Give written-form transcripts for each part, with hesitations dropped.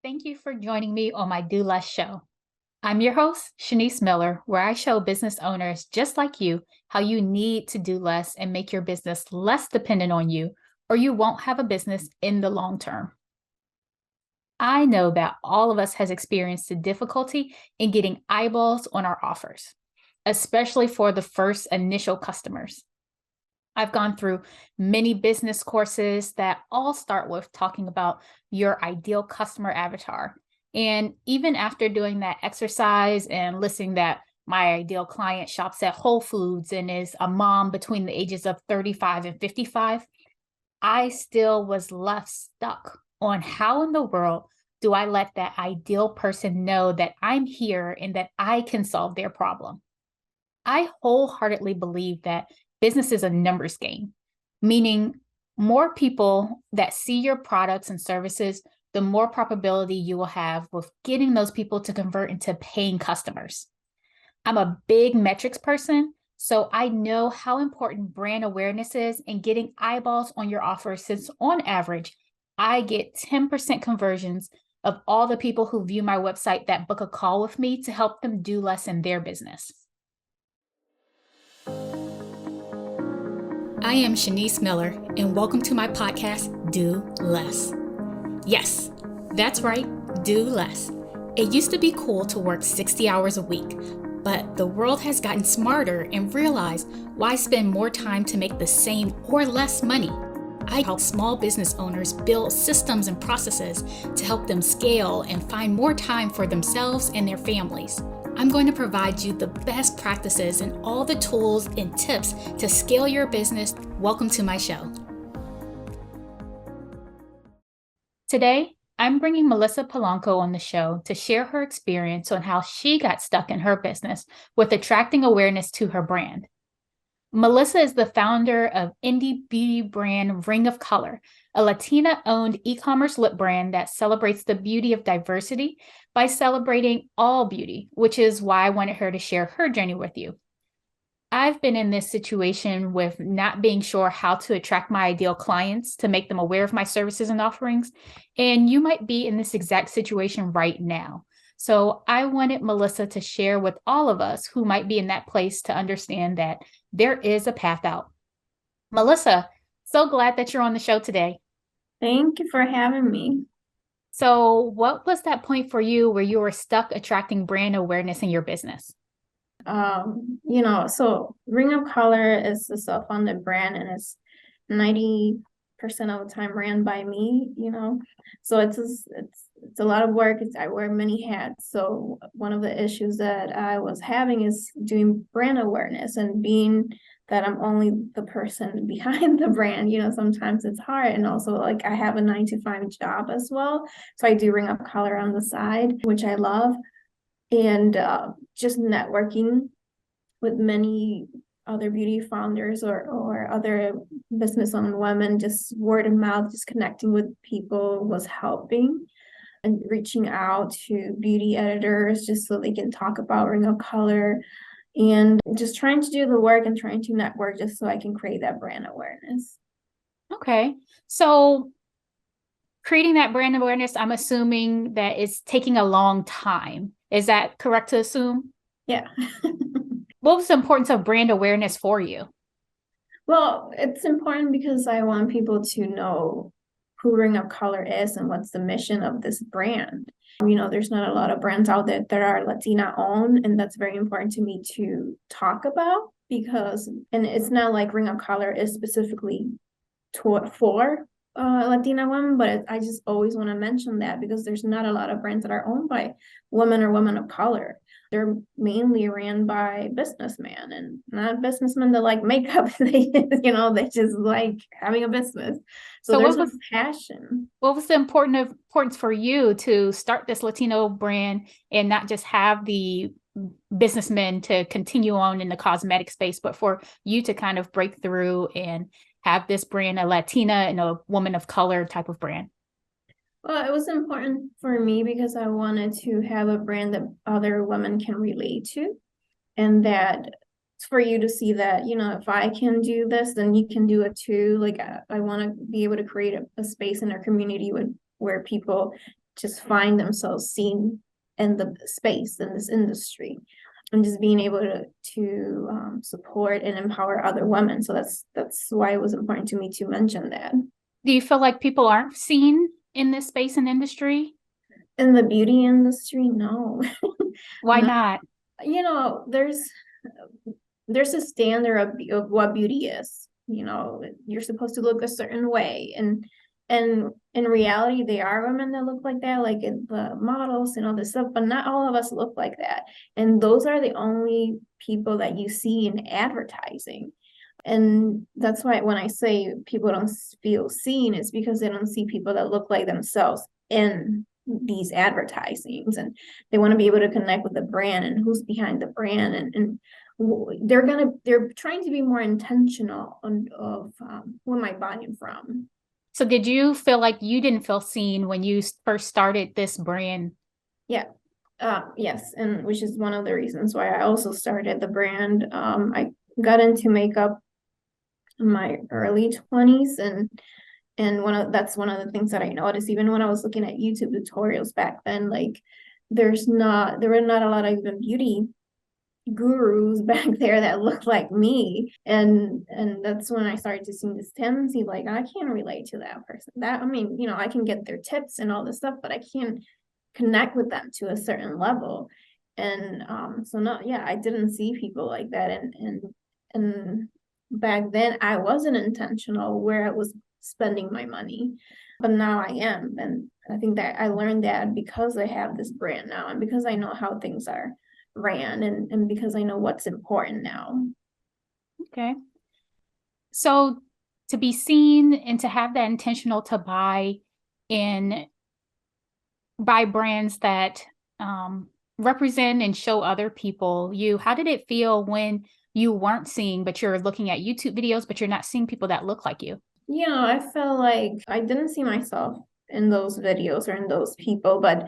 Thank you for joining me on my Do Less show. I'm your host, Shanice Miller, where I show business owners just like you how you need to do less and make your business less dependent on you, or you won't have a business in the long term. I know that all of us has experienced the difficulty in getting eyeballs on our offers, especially for the first initial customers. I've gone through many business courses that all start with talking about your ideal customer avatar. And even after doing that exercise and listening that my ideal client shops at Whole Foods and is a mom between the ages of 35 and 55, I still was left stuck on how in the world do I let that ideal person know that I'm here and that I can solve their problem. I wholeheartedly believe that business is a numbers game, meaning more people that see your products and services, the more probability you will have with getting those people to convert into paying customers. I'm a big metrics person, so I know how important brand awareness is in getting eyeballs on your offer, since on average, I get 10% conversions of all the people who view my website that book a call with me to help them do less in their business. I am Shanice Miller, and welcome to my podcast, Do Less. Yes, that's right, do less. It used to be cool to work 60 hours a week, but the world has gotten smarter and realized why spend more time to make the same or less money. I help small business owners build systems and processes to help them scale and find more time for themselves and their families. I'm going to provide you the best practices and all the tools and tips to scale your business. Welcome to my show. Today, I'm bringing Melissa Polanco on the show to share her experience on how she got stuck in her business with attracting awareness to her brand. Melissa is the founder of indie beauty brand Ring of Color, a Latina-owned e-commerce lip brand that celebrates the beauty of diversity by celebrating all beauty, which is why I wanted her to share her journey with you. I've been in this situation with not being sure how to attract my ideal clients to make them aware of my services and offerings, and you might be in this exact situation right now. So I wanted Melissa to share with all of us who might be in that place to understand that there is a path out. Melissa, so glad that you're on the show today. Thank you for having me. So what was that point for you where you were stuck attracting brand awareness in your business? So Ring of Color is a self-funded brand, and it's 90% of the time ran by me, So it's a lot of work. I wear many hats. So one of the issues that I was having is doing brand awareness, and being that I'm only the person behind the brand, sometimes it's hard. And also, like, I have a 9 to 5 job as well. So I do Ring of Color on the side, which I love. And just networking with many other beauty founders or other business-owned women, just word of mouth, just connecting with people was helping, and reaching out to beauty editors just so they can talk about Ring of Color, and just trying to do the work and trying to network just so I can create that brand awareness. Okay. So creating that brand awareness, I'm assuming that it's taking a long time. Is that correct to assume? Yeah. What was the importance of brand awareness for you? Well, it's important because I want people to know who Ring of Color is and what's the mission of this brand. There's not a lot of brands out there that are Latina owned, and that's very important to me to talk about, and it's not like Ring of Color is specifically for Latina women, but I just always want to mention that because there's not a lot of brands that are owned by women or women of color. They're mainly ran by businessmen, and not businessmen that like makeup. They just like having a business. So there's a passion. What was the importance for you to start this Latino brand and not just have the businessmen to continue on in the cosmetic space, but for you to kind of break through and have this brand, a Latina and a woman of color type of brand? Well, it was important for me because I wanted to have a brand that other women can relate to, and that for you to see that, if I can do this, then you can do it too. Like, I want to be able to create a space in our community where people just find themselves seen in the space in this industry, and just being able to support and empower other women. So that's why it was important to me to mention that. Do you feel like people aren't seen in this space and industry? In the beauty industry, no. Why No, not? there's a standard of what beauty is. You're supposed to look a certain way, and in reality, there are women that look like that, like in the models and all this stuff, but not all of us look like that. And those are the only people that you see in advertising. And that's why when I say people don't feel seen, it's because they don't see people that look like themselves in these advertisings, and they want to be able to connect with the brand and who's behind the brand, and they're trying to be more intentional of who am I buying from. So did you feel like you didn't feel seen when you first started this brand? Yeah. Yes, and which is one of the reasons why I also started the brand. I got into makeup in my early 20s, and that's one of the things that I noticed even when I was looking at YouTube tutorials back then. Like, there were not a lot of even beauty gurus back there that looked like me, and that's when I started to see this tendency, like, I can't relate to that person. That, I mean, I can get their tips and all this stuff, but I can't connect with them to a certain level. And so no, yeah, I didn't see people like that, and back then I wasn't intentional where I was spending my money, but now I am. And I think that I learned that because I have this brand now, and because I know how things are ran, and because I know what's important now. Okay. So to be seen and to have that intentional to in buy brands that represent and show other people you, how did it feel when you weren't seeing, but you're looking at YouTube videos, but you're not seeing people that look like you? I felt like I didn't see myself in those videos or in those people, but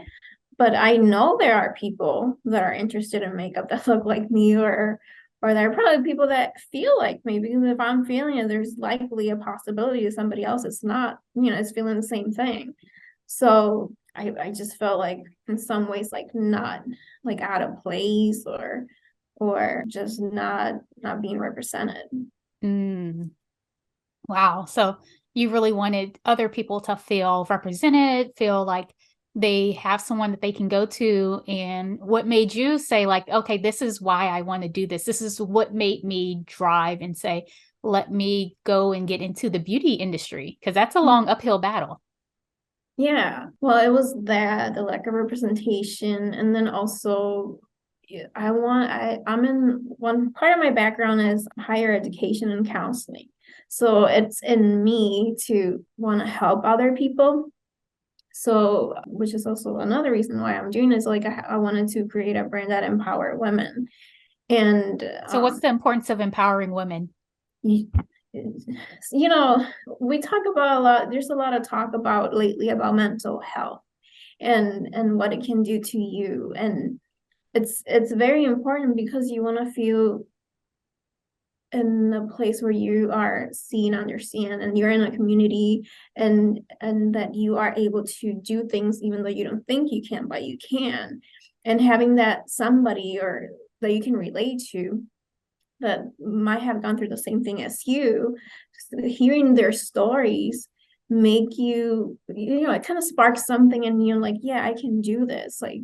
I know there are people that are interested in makeup that look like me, or there are probably people that feel like me, because if I'm feeling it, there's likely a possibility that somebody else is not, is feeling the same thing. So I just felt like in some ways, like, not like out of place, or just not being represented. Mm. Wow. So you really wanted other people to feel represented, feel like they have someone that they can go to. And what made you say, like, okay, this is why I want to do this? This is what made me drive and say, let me go and get into the beauty industry, because that's a long uphill battle. Yeah, well, it was that, the lack of representation, and then also, I'm in, one part of my background is higher education and counseling. So it's in me to want to help other people. So, which is also another reason why I'm doing this. Like, I wanted to create a brand that empower women. And So what's the importance of empowering women? you, you know, we talk about a lot, there's a lot of talk about lately about mental health, and what it can do to you. And it's very important, because you want to feel in a place where you are seen, understand, and you're in a community, and that you are able to do things even though you don't think you can, but you can. And having that somebody, or that you can relate to, that might have gone through the same thing as you, hearing their stories make it kind of sparks something in you, like, yeah, I can do this. Like,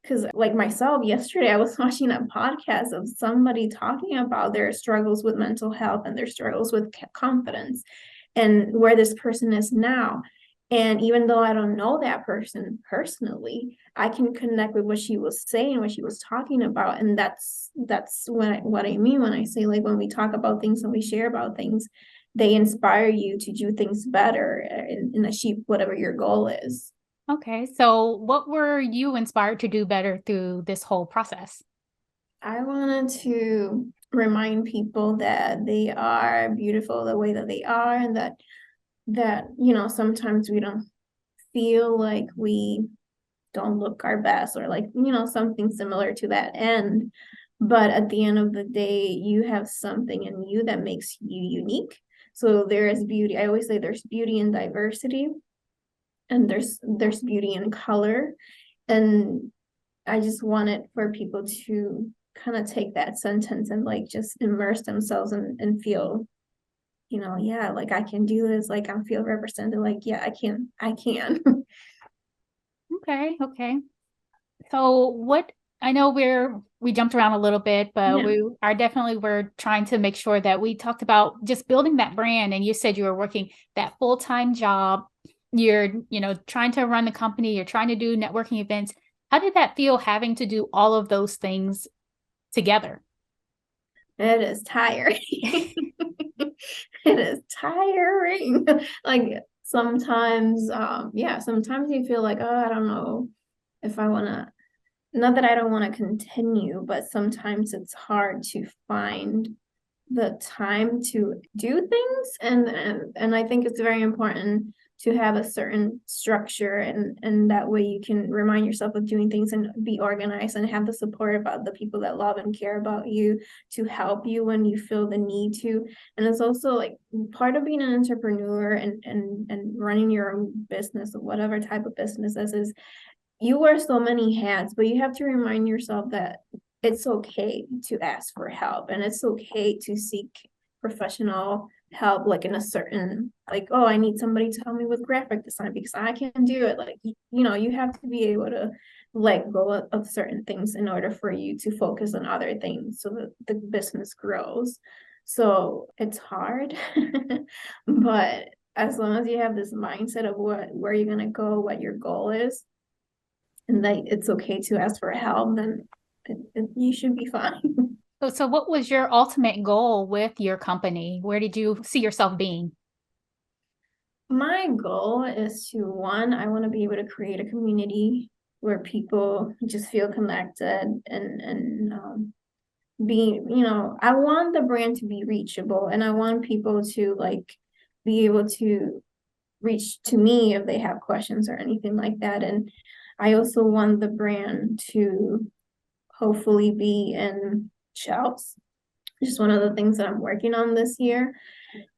because like myself, yesterday I was watching a podcast of somebody talking about their struggles with mental health and their struggles with confidence, and where this person is now. And even though I don't know that person personally, I can connect with what she was saying, what she was talking about. And that's what I mean when I say, like, when we talk about things and we share about things, they inspire you to do things better, and achieve whatever your goal is. Okay. So what were you inspired to do better through this whole process? I wanted to remind people that they are beautiful the way that they are, and that sometimes we don't feel like we don't look our best, or like, something similar to that end. But at the end of the day, you have something in you that makes you unique. So there is beauty. I always say there's beauty in diversity. and there's beauty in color. And I just wanted for people to kind of take that sentence and like just immerse themselves and feel, yeah, like I can do this, like I feel represented, like yeah, I can. Okay, okay. So what I know we jumped around a little bit, but Yeah. we're trying to make sure that we talked about just building that brand. And you said you were working that full-time job. You're, trying to run the company, you're trying to do networking events. How did that feel having to do all of those things together? It is tiring. It is tiring. Like sometimes, yeah, sometimes you feel like, oh, I don't know if I want to, not that I don't want to continue, but sometimes it's hard to find the time to do things. And I think it's very important to have a certain structure, and that way you can remind yourself of doing things and be organized and have the support about the people that love and care about you to help you when you feel the need to. And it's also like part of being an entrepreneur and running your own business, or whatever type of business this is, you wear so many hats, but you have to remind yourself that it's okay to ask for help, and it's okay to seek professional help, like in a certain, like, oh, I need somebody to help me with graphic design because I can't do it. Like, you have to be able to let go of certain things in order for you to focus on other things so that the business grows. So it's hard, but as long as you have this mindset of where you're gonna go, what your goal is, and that it's okay to ask for help, then you should be fine. So what was your ultimate goal with your company? Where did you see yourself being? My goal is to, one, I want to be able to create a community where people just feel connected and be, I want the brand to be reachable, and I want people to like be able to reach to me if they have questions or anything like that. And I also want the brand to hopefully be in shelves. Just one of the things that I'm working on this year,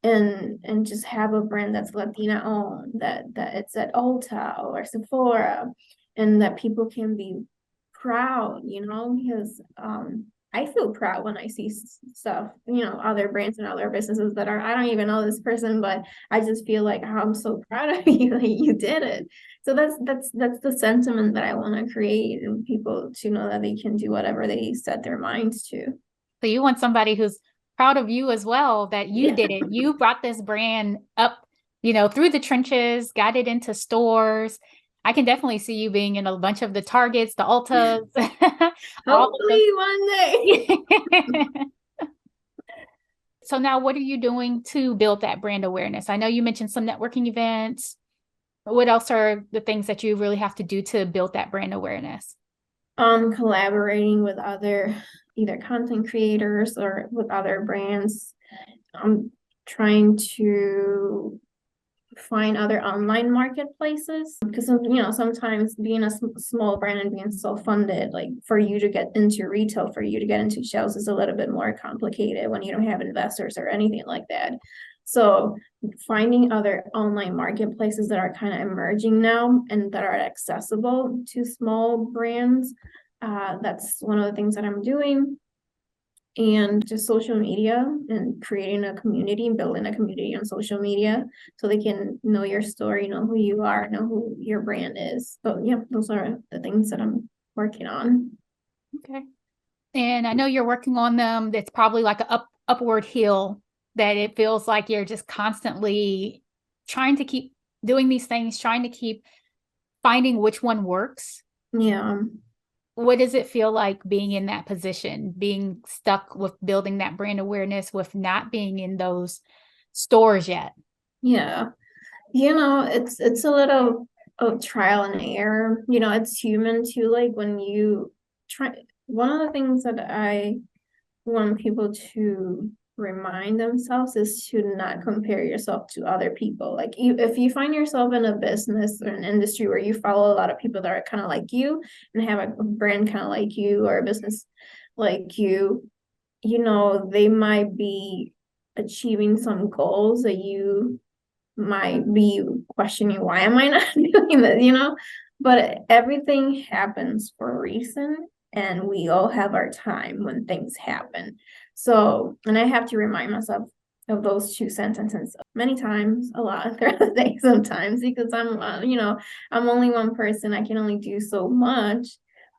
and just have a brand that's Latina owned, that it's at Ulta or Sephora, and that people can be proud, because I feel proud when I see stuff, other brands and other businesses that are, I don't even know this person, but I just feel like, oh, I'm so proud of you, like you did it. So that's the sentiment that I want to create, and people to know that they can do whatever they set their minds to. So you want somebody who's proud of you as well, that you Yeah. did it. You brought this brand up, through the trenches, got it into stores. I can definitely see you being in a bunch of the Targets, the Ultas, all of Hopefully one day. the. So now what are you doing to build that brand awareness? I know you mentioned some networking events. What else are the things that you really have to do to build that brand awareness? Collaborating with other either content creators or with other brands. I'm trying to find other online marketplaces because sometimes being a small brand and being self-funded, like for you to get into retail, for you to get into shelves is a little bit more complicated when you don't have investors or anything like that. So finding other online marketplaces that are kind of emerging now and that are accessible to small brands, that's one of the things that I'm doing. And just social media and creating a community and building a community on social media so they can know your story, know who you are, know who your brand is. So yeah, those are the things that I'm working on. Okay. And I know you're working on them. It's probably like an upward hill that it feels like you're just constantly trying to keep doing these things, trying to keep finding which one works. Yeah. What does it feel like being in that position, being stuck with building that brand awareness with not being in those stores yet? Yeah. It's a little of trial and error. It's human too. Like when you try, one of the things that I want people to remind themselves is to not compare yourself to other people. Like if you find yourself in a business or an industry where you follow a lot of people that are kind of like you and have a brand kind of like you or a business like you, they might be achieving some goals that you might be questioning, why am I not doing this? But everything happens for a reason, and we all have our time when things happen. So, and I have to remind myself of those two sentences many times, a lot throughout the day sometimes, because I'm only one person. I can only do so much.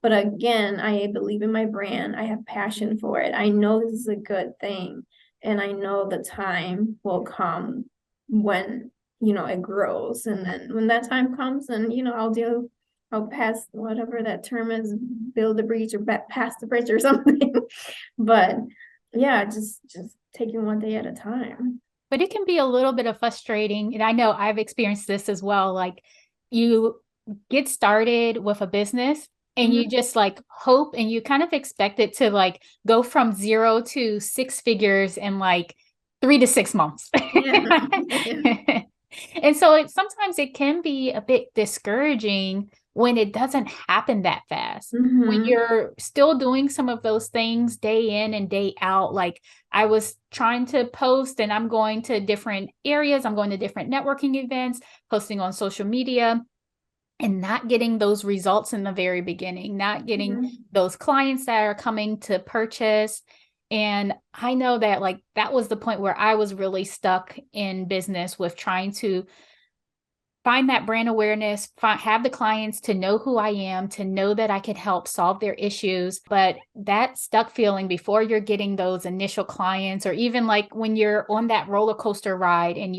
But again, I believe in my brand. I have passion for it. I know this is a good thing. And I know the time will come when, it grows. And then when that time comes, and, I'll pass whatever that term is, build the bridge or pass the bridge or something. But yeah, just taking one day at a time. But it can be a little bit of frustrating. And I know I've experienced this as well. Like you get started with a business and you just like hope and you kind of expect it to like go from 0 to 6 figures in like 3 to 6 months. Yeah. Yeah. And so sometimes it can be a bit discouraging when it doesn't happen that fast. When Mm-hmm. you're still doing some of those things day in and day out, like I was trying to post and I'm going to different areas, I'm going to different networking events, posting on social media, and not getting those results in the very beginning, not getting Mm-hmm. those clients that are coming to purchase. And I know that like that was the point where I was really stuck in business with trying to find that brand awareness, have the clients to know who I am, to know that I could help solve their issues. But that stuck feeling before you're getting those initial clients, or even like when you're on that roller coaster ride and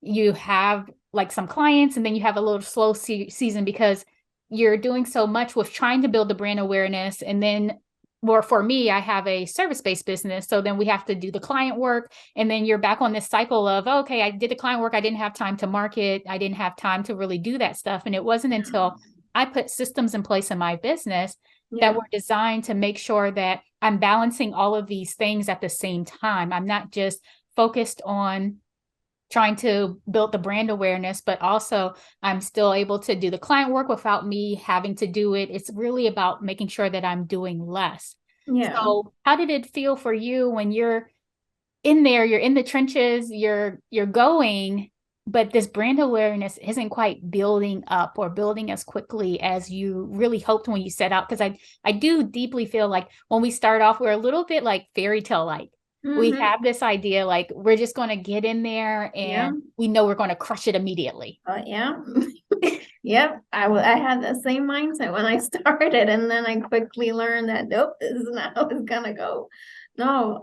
you have like some clients and then you have a little slow season because you're doing so much with trying to build the brand awareness. And then or for me, I have a service-based business. So then we have to do the client work. And then you're back on this cycle of, okay, I did the client work. I didn't have time to market. I didn't have time to really do that stuff. And it wasn't until I put systems in place in my business that Yeah. were designed to make sure that I'm balancing all of these things at the same time. I'm not just focused on trying to build the brand awareness, but also I'm still able to do the client work without me having to do it. It's really about making sure that I'm doing less. Yeah. So how did it feel for you when you're in there, you're in the trenches, you're going, but this brand awareness isn't quite building up or building as quickly as you really hoped when you set out? Because I do deeply feel like when we start off, we're a little bit like fairy tale like. We Mm-hmm. have this idea like we're just going to get in there Yeah. and we know we're going to crush it immediately. Yeah. Yep. I had the same mindset when I started, and then I quickly learned that nope, this is not how it's gonna go. No,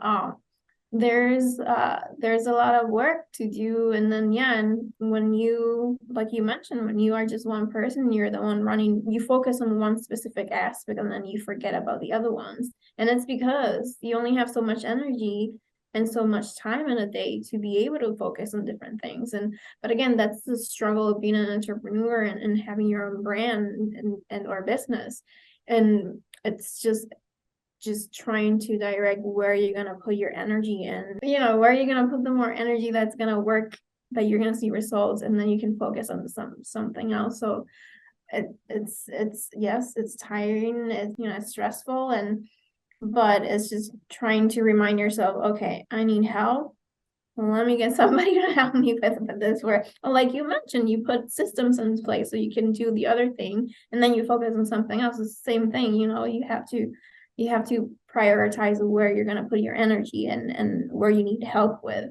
there's a lot of work to do, and then yeah, and when you, like you mentioned, when you are just one person, you're the one running, you focus on one specific aspect and then you forget about the other ones. And it's because you only have so much energy and so much time in a day to be able to focus on different things. And but again, that's the struggle of being an entrepreneur, and having your own brand and or business. And it's just trying to direct where you're going to put your energy in, where you're going to put the more energy that's going to work, that you're going to see results, and then you can focus on something else. So it's yes, it's tiring, it's stressful, but it's just trying to remind yourself, okay, I need help. Well, let me get somebody to help me with this work. Like you mentioned, you put systems in place so you can do the other thing, and then you focus on something else. It's the same thing, you have to prioritize where you're going to put your energy and where you need help with.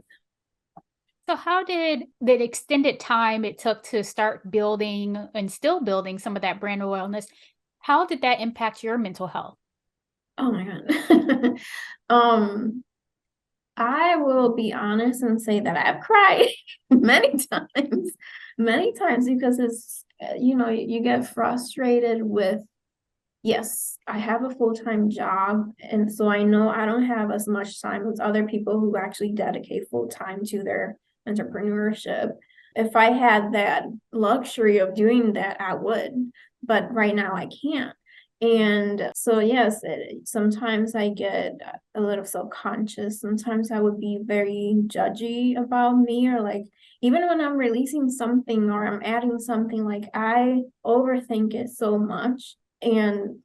So how did the extended time it took to start building and still building some of that brand awareness, how did that impact your mental health? Oh my God. um, I will be honest and say that I've cried many times, because it's, you get frustrated with, yes, I have a full-time job, and so I know I don't have as much time as other people who actually dedicate full time to their entrepreneurship. If I had that luxury of doing that, I would, but right now I can't. And so, yes, sometimes I get a little self-conscious. Sometimes I would be very judgy about me, or like, even when I'm releasing something or I'm adding something, like I overthink it so much. And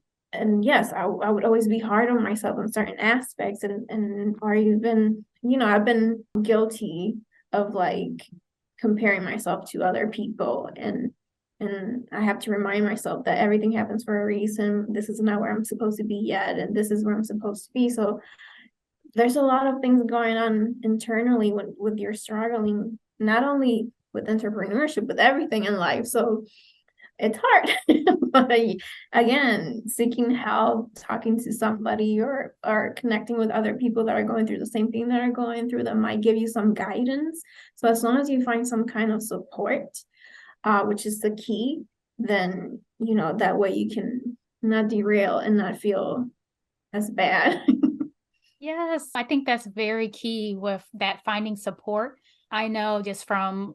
yes, I would always be hard on myself in certain aspects, and or even, I've been guilty of like comparing myself to other people, and I have to remind myself that everything happens for a reason. This is not where I'm supposed to be yet, and this is where I'm supposed to be. So there's a lot of things going on internally with your struggling, not only with entrepreneurship, but everything in life. So it's hard. But again, seeking help, talking to somebody, or connecting with other people that are going through the same thing that are going through, that might give you some guidance. So as long as you find some kind of support, which is the key, then that way you can not derail and not feel as bad. Yes, I think that's very key with that finding support. I know just from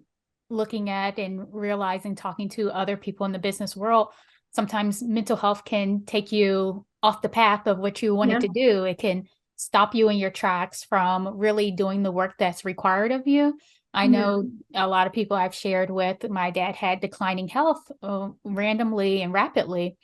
looking at and realizing, talking to other people in the business world, sometimes mental health can take you off the path of what you wanted Yeah. to do. It can stop you in your tracks from really doing the work that's required of you. I Yeah. know a lot of people I've shared with, my dad had declining health randomly and rapidly.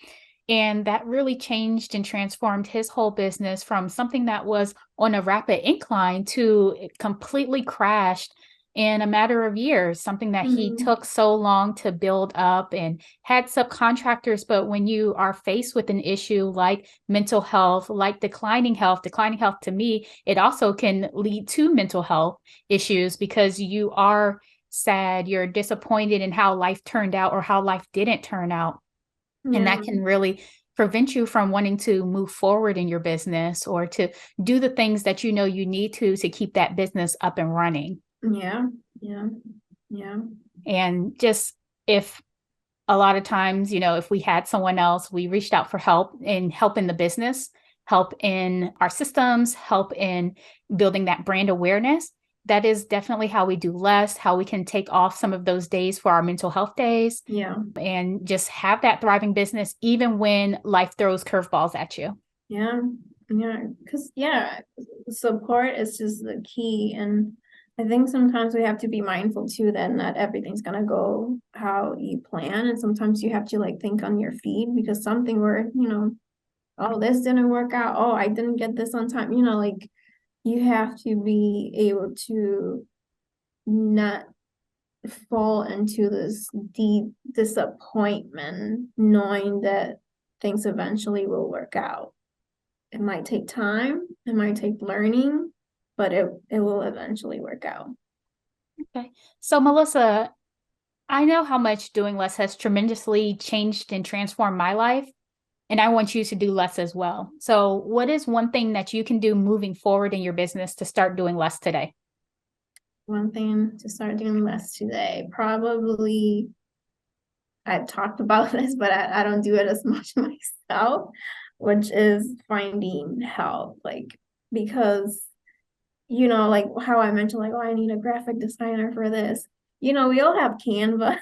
And that really changed and transformed his whole business from something that was on a rapid incline to it completely crashed in a matter of years, something that he Mhm. took so long to build up and had subcontractors. But when you are faced with an issue like mental health, like declining health to me, it also can lead to mental health issues because you are sad, you're disappointed in how life turned out or how life didn't turn out. And Yeah. that can really prevent you from wanting to move forward in your business or to do the things that you know you need to keep that business up and running. Yeah. Yeah. Yeah. And just if a lot of times, if we had someone else, we reached out for help in the business, help in our systems, help in building that brand awareness. That is definitely how we do less, how we can take off some of those days for our mental health days Yeah. and just have that thriving business, even when life throws curveballs at you. Yeah. Yeah. Because, yeah, support is just the key. And I think sometimes we have to be mindful too that not everything's going to go how you plan. And sometimes you have to like think on your feet, because something where, oh, this didn't work out. Oh, I didn't get this on time. Like you have to be able to not fall into this deep disappointment, knowing that things eventually will work out. It might take time, it might take learning, but it will eventually work out. Okay. So, Melissa, I know how much doing less has tremendously changed and transformed my life, and I want you to do less as well. So, what is one thing that you can do moving forward in your business to start doing less today? One thing to start doing less today, probably, I've talked about this, but I don't do it as much myself, which is finding help. Like, because, like how I mentioned, like, oh, I need a graphic designer for this. We all have Canva,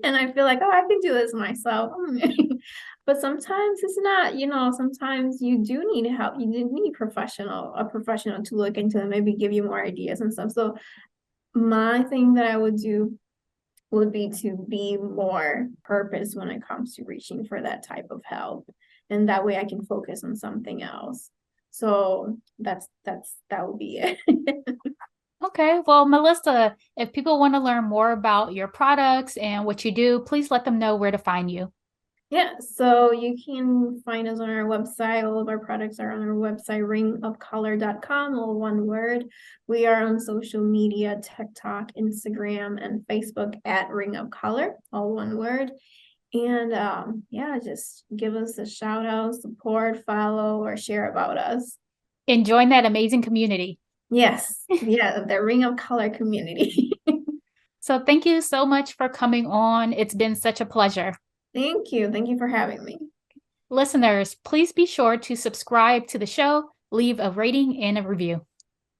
and I feel like, oh, I can do this myself. But sometimes it's not, sometimes you do need help. You do need a professional to look into and maybe give you more ideas and stuff. So my thing that I would do would be to be more purpose when it comes to reaching for that type of help. And that way I can focus on something else. So that would be it. Okay. Well, Melissa, if people want to learn more about your products and what you do, please let them know where to find you. Yeah, so you can find us on our website. All of our products are on our website, ringofcolor.com, all one word. We are on social media, TikTok, Instagram, and Facebook at Ring of Color, all one word. And yeah, just give us a shout out, support, follow, or share about us. And join that amazing community. Yes, yeah, the Ring of Color community. So, thank you so much for coming on. It's been such a pleasure. Thank you. Thank you for having me. Listeners, please be sure to subscribe to the show, leave a rating and a review.